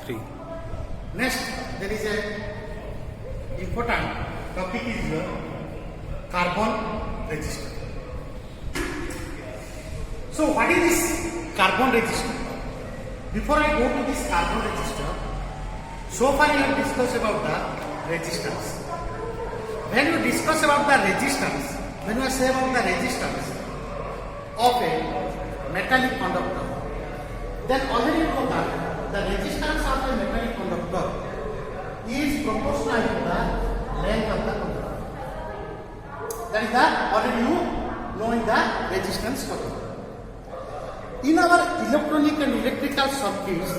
3. Next, there is a important topic is carbon resistor. So what is this carbon resistor? Before I go to this carbon resistor, so far you have discussed about the resistance. When you discuss about the resistance, when you say about the resistance of a metallic conductor, then already you know that the resistance of a metallic conductor is proportional to the length of the conductor. That is the already you know in the resistance topic. In our electronic and electrical circuits,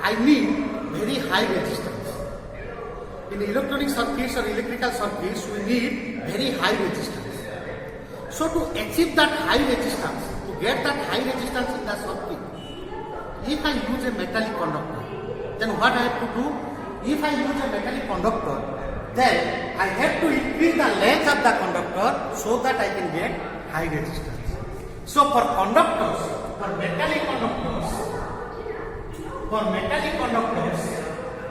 I need very high resistance. In electronic circuits or electrical circuits, we need very high resistance. So to achieve that high resistance, to get that high resistance in the circuit, if I use a metallic conductor, then what I have to do? If I use a metallic conductor, then I have to increase the length of the conductor so that I can get high resistance. So for conductors, for metallic conductors,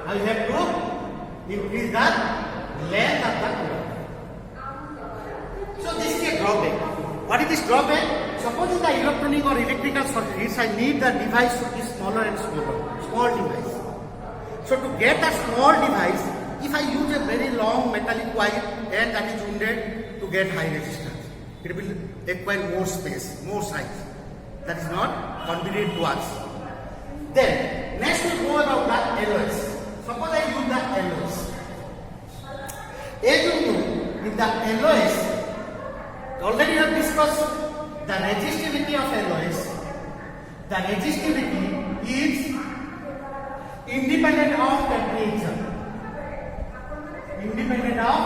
I have to increase the length of the conductor. So this is a drawback. What is this drawback? Suppose in the electronic or electrical circuits, I need the device to be smaller and smaller, small device. So to get a small device, if I use a very long metallic wire and that is wounded to get high resistance, it will require more space, more size. That is not convenient to us. Then next we go about the alloys. Suppose I use the alloys. As you know, in the alloys, already we have discussed the resistivity of alloys. The resistivity is independent of temperature. Independent of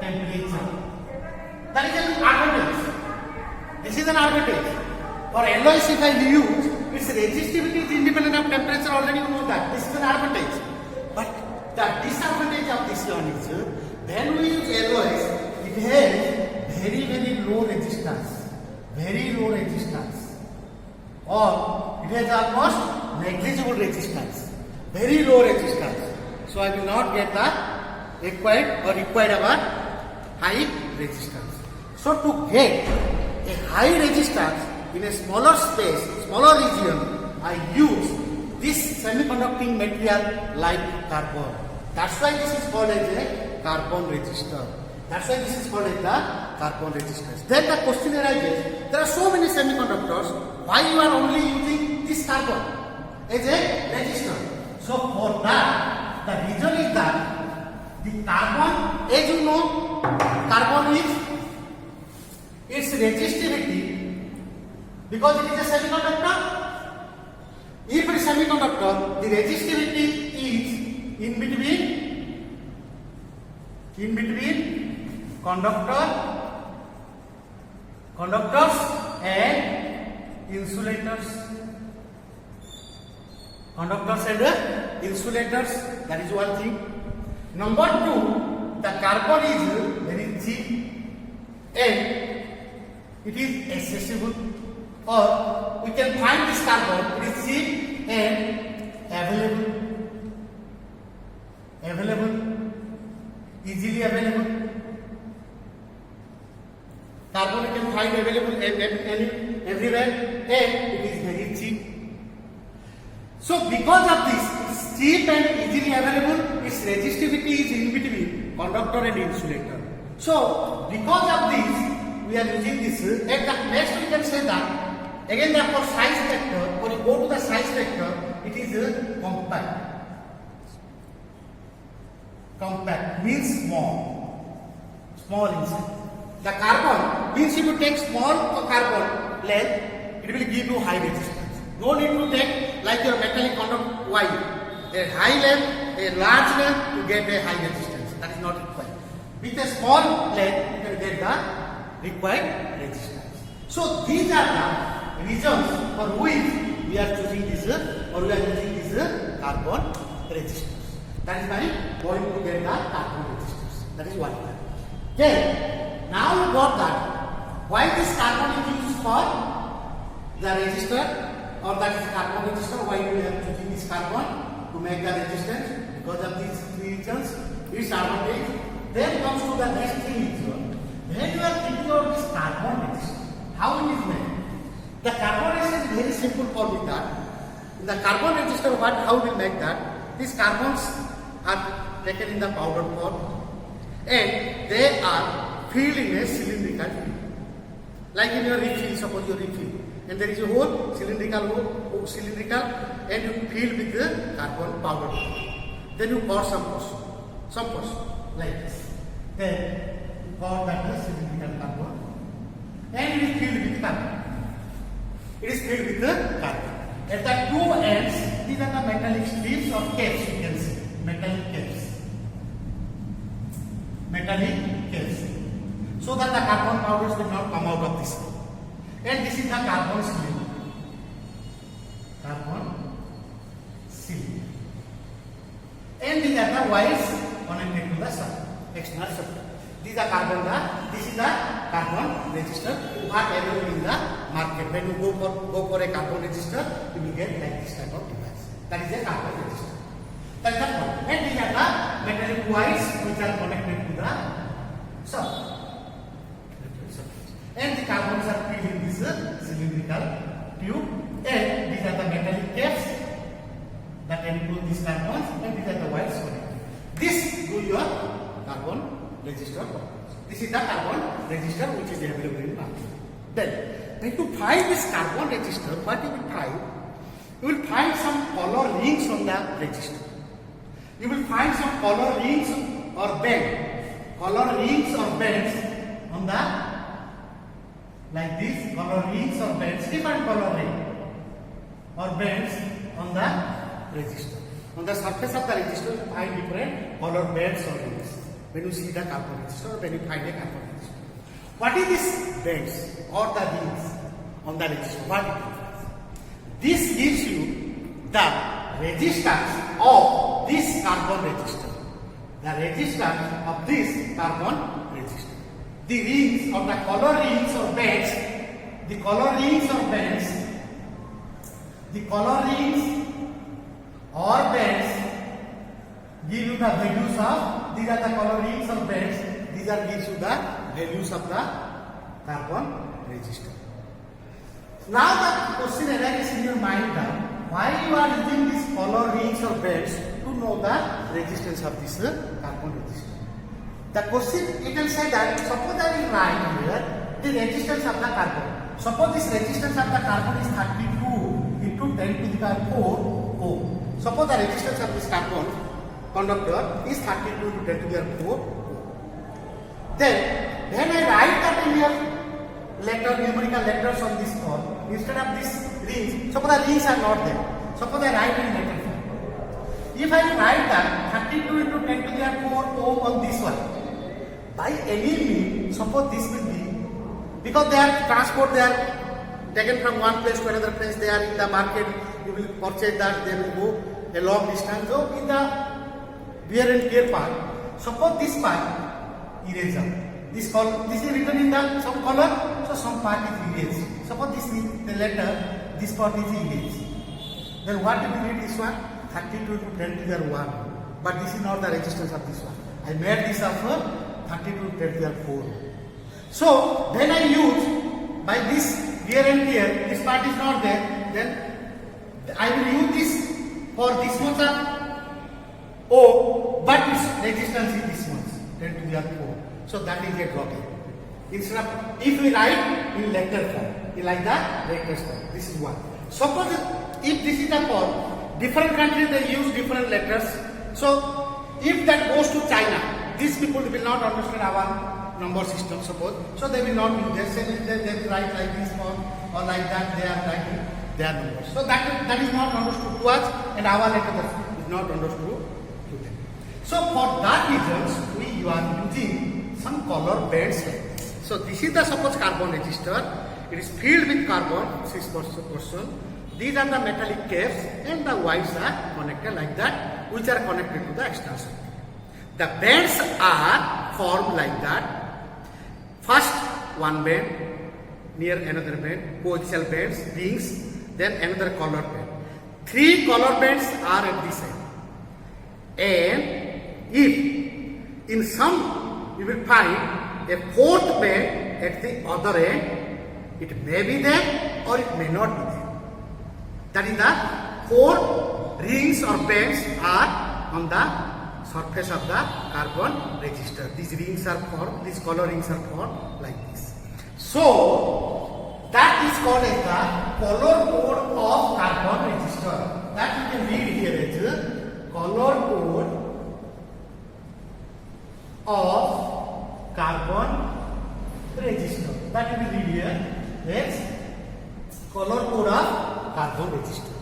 temperature. That is an advantage. This is an advantage. For alloys, if I use, its resistivity is independent of temperature, already you know that. This is an advantage. But the disadvantage of this one is, when we use alloys, it has very, very low resistance. Very low resistance. Or it has almost negligible resistance. Very low resistance. So I will not get the required our high resistance. So to get a high resistance in a smaller space, smaller region, I use this semiconducting material like carbon. That's why this is called as a carbon resistor. That's why this is called as the carbon resistance. Then the question arises, there are so many semiconductors, why you are only using this carbon as a resistor? So for that, the reason is that the carbon, as you know, carbon is its resistivity, because it is a semiconductor. If it is semiconductor, the resistivity is in between conductors and insulators. Conductors and insulators, that is one thing. Number two, the carbon is very cheap and it is accessible, or we can find this carbon, it is cheap and available, easily available. Carbon you can find available everywhere and it is very cheap. So because of this, it is cheap and easily available, its resistivity is in between conductor and insulator. So because of this, we are using this. And next we can say that, again for size factor, when you go to the size factor, it is compact. Compact means small inside. The carbon means if you take small carbon length, it will give you high resistance. No need to take like your metallic conductor wire, a high length, a large length to get a high resistance. That is not required. With a small length, you can get the required resistance. So these are the reasons for which we are choosing this or we are using this carbon resistors. That is why going to get the carbon resistors. That is one. Then now we got that why this carbon is used for the resistor or that is carbon register. Why we are choosing this carbon to make the resistance? Because of these three reasons, its advantage. Then comes to the next thing is when you are thinking of this carbon resistor, how it is made? The carbon resistor is very simple for with that. In the carbon resistor, how we make that? These carbons are taken in the powder form and they are filled in a cylindrical tube. Like in your refill, suppose your refill, and there is a hole, cylindrical, and you fill with the carbon powder. Then you pour some portion, like this. Then you pour that cylindrical carbon, and it is filled with carbon. It is filled with the carbon. At the two ends, these are the metallic strips or caps, you can see. Metallic caps. So that the carbon powders will not come out of this. And this is the carbon cylinder. And these are the wires connected to the external supply. This is the carbon resistor what available in the market. When you go for a carbon resistor, you will get like this type of device. That is a carbon resistor. That is the one. And these are the metallic wires which are connected to the supply. And the carbons are filled in this cylindrical tube. And these are the metallic caps that include these carbons, and these are the wires connected. This do your carbon resistor. This is the carbon resistor which is available in market. Then, when you find this carbon resistor, what you will find? You will find some color rings on the resistor. You will find some color rings or bands on the like this, color rings or bands, different color rings or bands on the resistor. On the surface of the resistor, you find different color bands or rings. When you see the carbon resistor, when you find a carbon resistor. What is this bands or the rings on the resistor? What it is? This gives you the resistance of this carbon resistor. The resistance of this carbon resistor. The rings or the color rings or bands, give you the values of, these are the color rings or bands, these are gives you the values of the carbon resistor. Now the question arises in your mind that why you are using these color rings or bands to know the resistance of this carbon resistor. The question, you can say that, suppose I will write here the resistance of the carbon. Suppose this resistance of the carbon is 32 into 10 to the power 4 ohm. Suppose the resistance of this carbon conductor is 32 into 10 to the power 4 ohm. Then, when I write that in your numerical letters on this form, instead of these rings, suppose the rings are not there. Suppose I write in letter form. If I write that 32 into 10 to the power 4 ohm on this one, by any means, suppose this will be, because they are taken from one place to another place, they are in the market, you will purchase that, they will go a long distance. So in the wear and tear part, suppose this part erase out. This is written in the some color, so some part is erased. Suppose this is the letter, this part is erased. Then what will be this one? 32 to 10 to the 1. But this is not the resistance of this one. I made this of 32 to 10 to the 4. So then I use by this wear and tear, this part is not there, then I will use this for this much of O, but its resistance is this much, 10 to the 4. So that is a drawback. Instead of, if we write in letter form, like that, letter form, this is one. Suppose if this is the form, different countries they use different letters. So if that goes to China, these people will not understand our number system, suppose. So they will not use this. They will write like this form or like that. They are writing their numbers. So that is not understood to us, and our letter is not understood to them. So for that reasons, you are using some color bands like this. So this is the suppose carbon resistor. It is filled with carbon 6%. These are the metallic caps and the wires are connected like that, which are connected to the external circuit. The bands are formed like that. First one band near another band, coaxial bands, rings. then another color band. 3 color bands are at this end. And if in some you will find a 4th band at the other end, it may be there or it may not be there. That is the 4 rings or bands are on the surface of the carbon resistor. These rings are formed, these color rings are formed like this. So that is called as the color code of carbon resistor. That you can read here as color code of carbon resistor. That you will read here as color code of carbon resistor.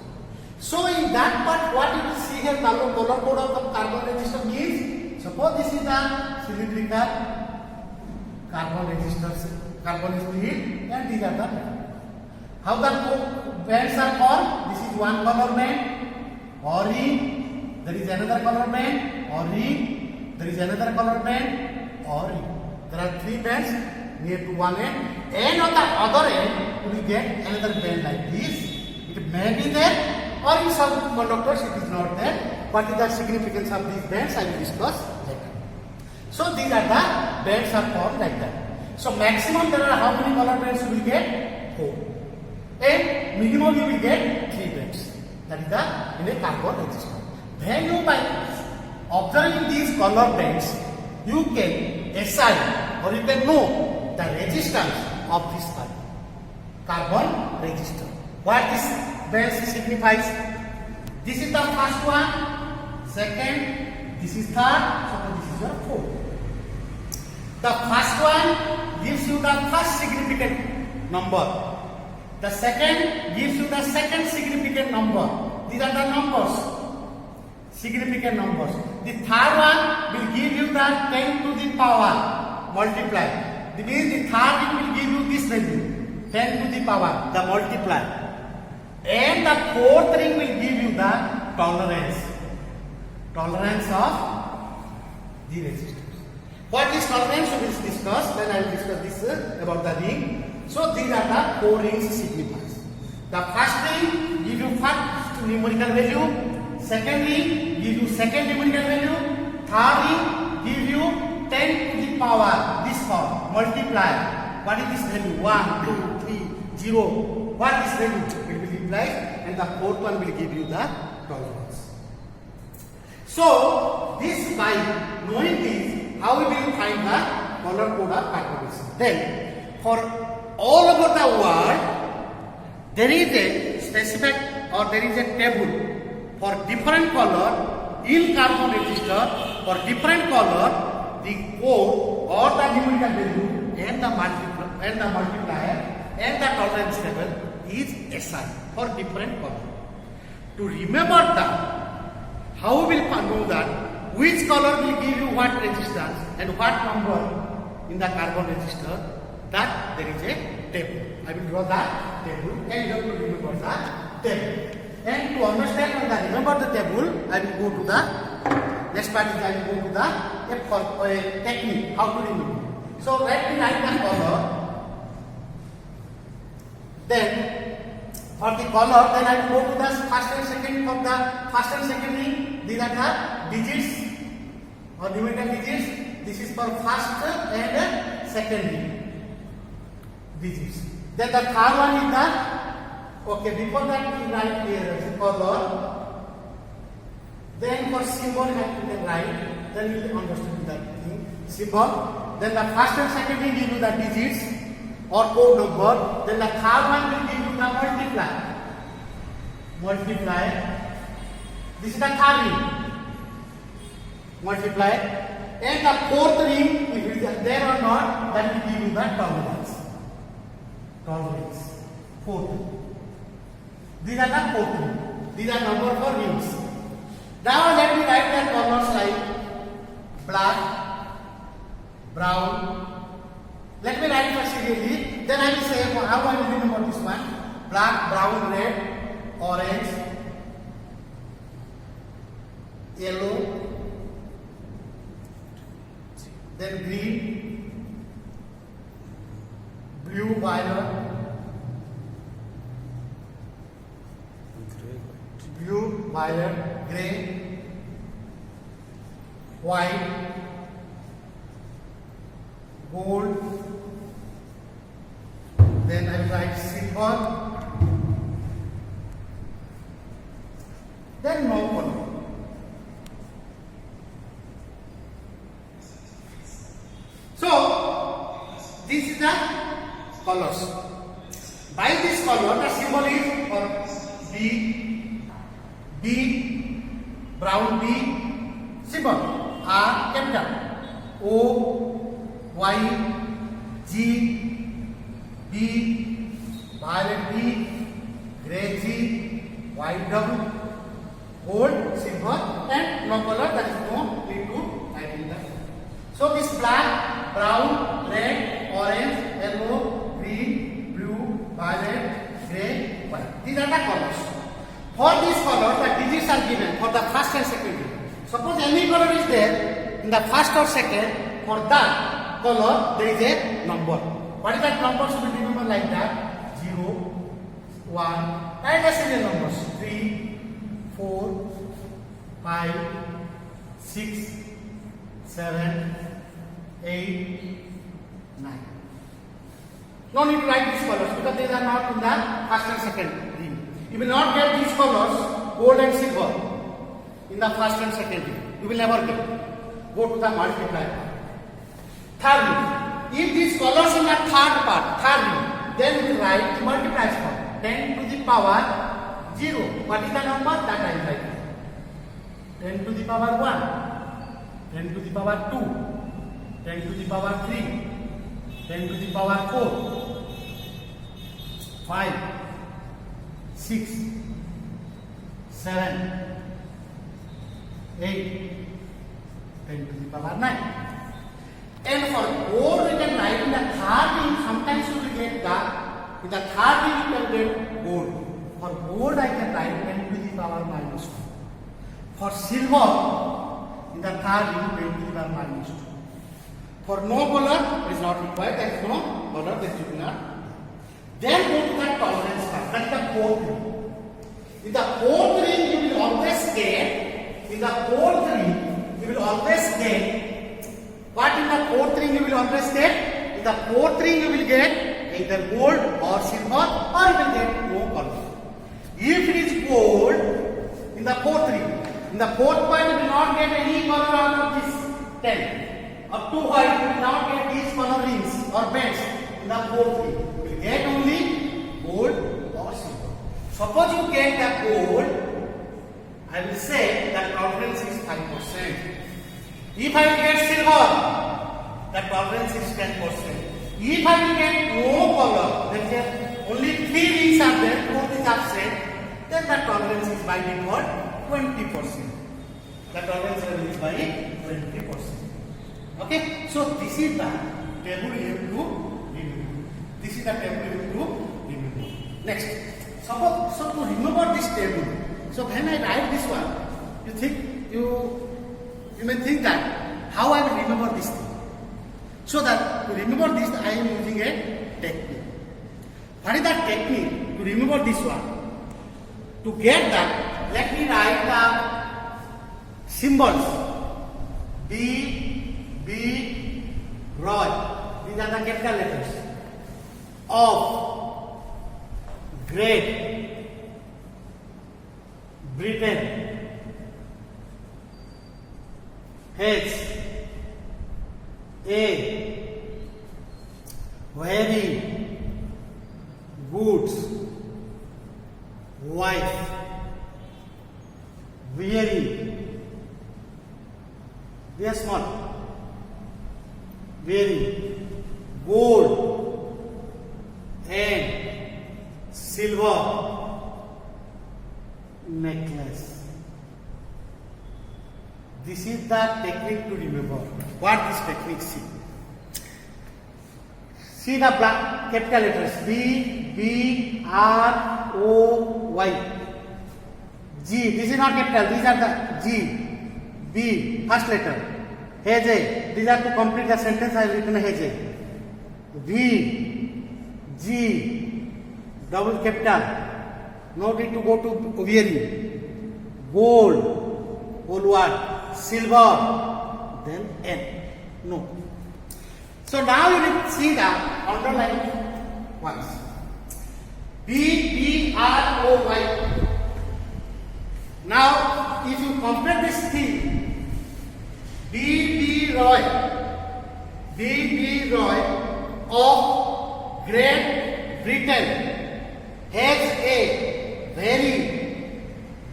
So in that part, what you will see here, color code of the carbon resistor means, suppose this is the cylindrical carbon resistors, carbon steel, and these are the how the bands are formed. This is one color band, orange. There is another color band, orange. There is another color band, orange. There are 3 bands near to one end, and on the other end you will get another band like this. It may be there, or in some conductors it is not there. What is the significance of these bands? I will discuss later. So these are the bands are formed like that. So maximum there are how many color bands you will get? 4. And minimum you will get 3 bands. That is the in a carbon resistor. When you by observing these color bands, you can assign or you can know the resistance of this carbon resistor. What this band signifies? This is the first one, second, this is third, so this is your 4th. The first one gives you the first significant number. The second gives you the second significant number. These are the numbers, significant numbers. The third one will give you the 10 to the power multiply. That means the third it will give you this value, 10 to the power, the multiply. And the 4th ring will give you the tolerance of the resistors. What is tolerance we will discuss when I will discuss this about the ring. So these are the 4 rings signifies. The first ring give you first numerical value, second ring give you second numerical value, third ring give you 10 to the power, this form, multiply. What is this value? 1, 2, 3, 0. What is value? It will imply, and the 4th one will give you the tolerance. So this by knowing this, how we will find the color code of carbon resistor. Then for all over the world, there is a specific or there is a table for different color in carbon resistor. For different color, the code or the numerical value and the multiplier and the tolerance level is assigned for different color. To remember that, how we will know that which color will give you what resistance and what number in the carbon resistor, that there is a table. I will draw that table and you have to remember that table. And to understand and remember the table, I will go to the next part. I will go to the technique how to remember. So let me write the color. Then for the color, then I will go to the first and second of the first and second ring. These are the digits or numerical digits. This is for first and second ring digits. Then the third one is the, okay, before that we write here the color. Then for symbol I can write, then you will understand that thing. Symbol. Then the first and second ring give you the digits or code number. Then the third one will give you the multiply. Multiply. This is the third ring. Multiply. And the 4th ring, if it is there or not, that will give you the tolerance. Tolerance. 4th. These are the 4th ring. These are number for rings. Now let me write the colors like black, brown. Let me write first serially. Then I will say how I will remember this one. Black, brown, red, orange, yellow, then green, blue, violet, violet, grey, white, gold, then I will write silver, then no color. So this is the colors. By this color the symbol is for B, brown B, symbol R capital, O, Y, G, B, violet B, grey G, white W, gold, silver, and no color, that is no need to write in that. So this black, brown, red, orange, yellow, green, blue, violet, grey, white. These are the colors. For these colors, the digits are given for the first and second digit. Suppose any color is there in the first or second, for that color there is a number. What is that number? Should be remembered like that: 0, 1, and the serial numbers 3, 4, 5, 6, 7, 8, 9. No need to write these colors because they are not in the first and second ring. You will not get these colors, gold and silver, in the first and second ring. You will never get. Go to the multiplier part. Third ring. If these colors in the third part, third ring, then we will write the multipliers part. 10 to the power 0. What is the number? That I will write. 10 to the power 1, 10 to the power 2, 10 to the power 3, 10 to the power 4, 5, 6, 7, 8, 10 to the power 9. And for gold we can write in the third ring. Sometimes you will get the, in the third ring you can get gold. For gold I can write 10 to the power minus 2. For silver, in the third ring 10 to the power minus 2. For no color, it is not required. There is no color, that you will not. Then go to the tolerance part. That is the fourth ring. In the fourth ring, you will always get. In the fourth ring, you will always get. What in the fourth ring you will always get? In the fourth ring, you will get either gold or silver, or you will get no color. If it is gold, in the fourth ring, in the fourth point, you will not get any color out of this 10. Up to white, you will not get these color rings or bands in the fourth ring. You will get only gold or silver. Suppose you get the gold, I will say that tolerance is 5%. If I will get silver, the tolerance is 10%. If I will get no color, that is only 3 rings are there, fourth is absent, then the tolerance is by default 20%. The tolerance level is by 20%. Okay, so this is the table you have to remember. This is the table you have to remember. Next, suppose so to remember this table. So when I write this one, you think you may think that how I will remember this thing. So that to remember this, I am using a technique. What is that technique to remember this one? To get that, let me write the symbols B, Roy. These are the capital letters. Of, Great Britain, H, A, very, goods, wife, weary, they are small, weary, gold, and silver, necklace. This is the technique to remember. What this technique see? See the black capital letters B, R, O, Y. G. This is not capital. These are the G, B, first letter. H, these are to complete the sentence. I have written H. V, G, double capital. No need to go to weary. gold, whole word, silver, then N. No. So now you will see the underlined ones. BBROY. Now, if you compare this thing, B.B. Roy of Great Britain has a very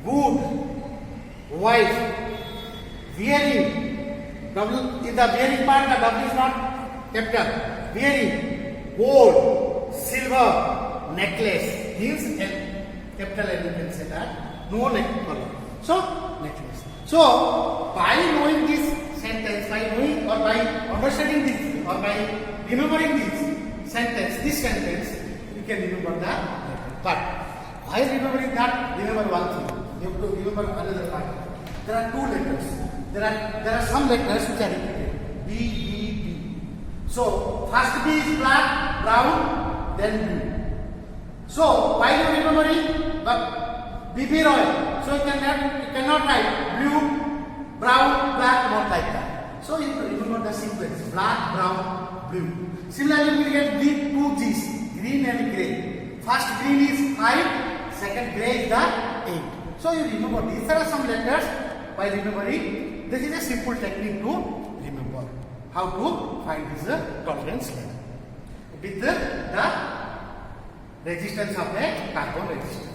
good wife. Wearing, W in the wearing part, the W is not capital. Wearing gold, silver necklace. Means capital N, you can say that. No neck color. So, necklace. So, by knowing this sentence, by knowing or by understanding this or by remembering this sentence, you can remember the letter. But while remembering that, remember one thing. You have to remember another part. There are two letters. There are some letters which are repeated. B, B, B. So, first B is black, brown, then blue. So, while you remembering, but B.B. Roy. So you cannot write blue, brown, black, not like that. So you remember the sequence: black, brown, blue. Similarly, we get two G's: green and gray. First green is 5, second gray is the 8. So you remember these are some letters by remembering. This is a simple technique to remember how to find this tolerance level with the resistance of a carbon resistance.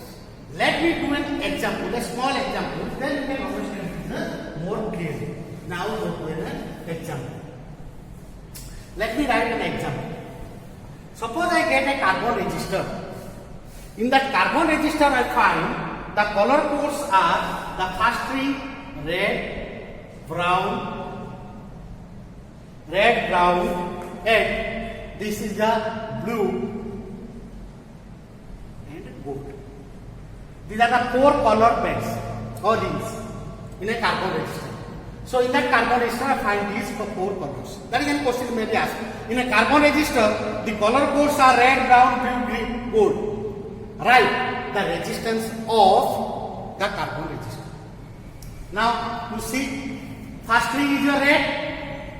Let me do an example, a small example, then you can understand this more clearly. Now we will do an example. Let me write an example. Suppose I get a carbon resistor. In that carbon resistor I find the color codes are the first three red, brown, and this is the blue and gold. These are the 4 color bands or rings in a carbon resistor. So in that carbon resistor, I find these for 4 colors. That is a question may be asked. In a carbon resistor, the color codes are red, brown, blue, green, gold. Write the resistance of the carbon resistor. Now you see, first ring is your red.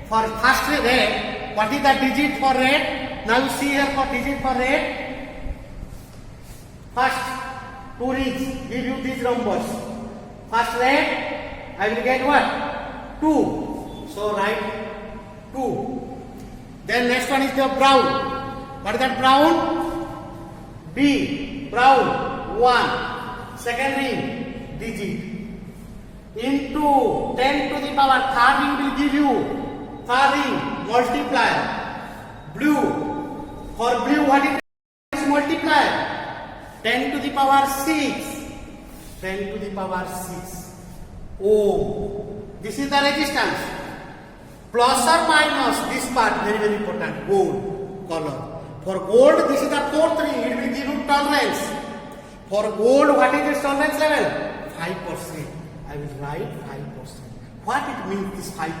For first red, what is the digit for red? Now you see here for digit for red. First 2 rings give you these numbers. First red, I will get what? 2. So write 2. Then next one is the brown. What is that brown? B. Brown 1. Second ring digit. Into 10 to the power. Third ring will give you. Third ring multiplier. Blue. For blue, what is multiplier? 10 to the power 6. 10 to the power 6. Ohm. This is the resistance. Plus or minus, this part very very important. Gold color. For gold, this is the 4th ring. It will give you tolerance. For gold, what is its tolerance level? 5%. I will write 5%. What it means is 5%.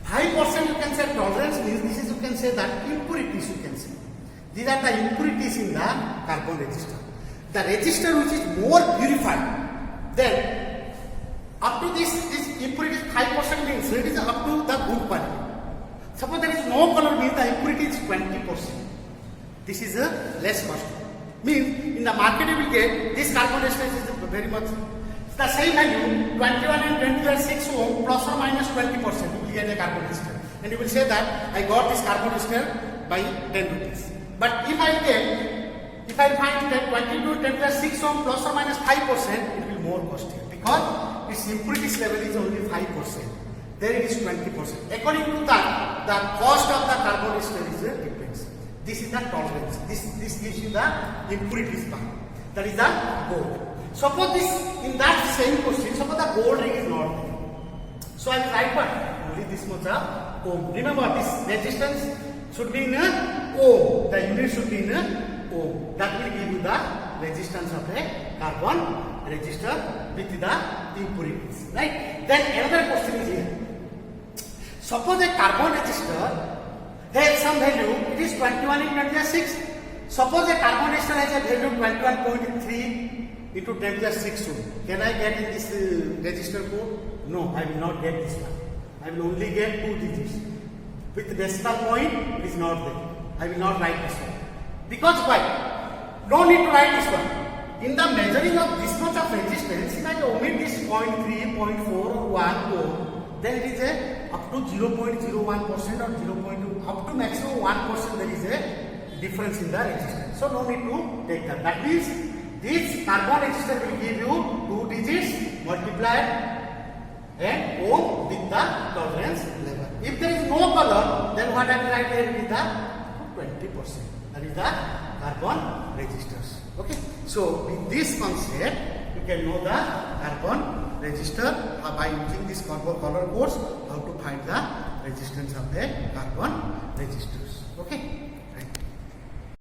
5% you can say tolerance means this is you can say that impurities you can say. These are the impurities in the carbon resistor. The resistor which is more purified, then up to this impurity 5% means it is up to the good quality. Suppose there is no color means the impurity is 20%. This is a less cost. Means in the market you will get this carbon resistance is very much the same value 21 and 20 are 6 ohm plus or minus 20% you will get a carbon resistor. And you will say that I got this carbon resistor by 10 rupees. But if I find that 22 10 plus 6 ohm plus or minus 5%, it will more costly because its impurities level is only 5%. There it is 20%. According to that, the cost of the carbon resistor is depends. This is the tolerance. This gives you the impurities part. That is the gold. Suppose this in that same question, suppose the gold ring is not there. So I will write what? Only this much of ohm. Remember this resistance should be in ohm. The unit should be in ohm. That will give you the resistance of a carbon resistor with the impurities. Right? Then another question is here. Suppose a carbon resistor has some value, it is 21 in 26. Suppose a carbon resistor has a value 21.3 into 10 plus 6 soon. Can I get in this register code? No, I will not get this one. I will only get 2 digits. With decimal point, it is not there. I will not write this one. Because why? No need to write this one. In the measuring of this much of resistance, if I omit this 0.3, 0.4 or 1 ohm, then it is a up to 0.01% or 0.2, up to maximum 1% there is a difference in the resistance. So no need to take that. That means this carbon resistor will give you 2 digits multiplied and ohm with the tolerance level. If there is no color, then what I will write here with the 20%. That is the carbon resistors. Okay. So with this concept, you can know the carbon resistor by using this color codes, how to find the resistance of the carbon resistor.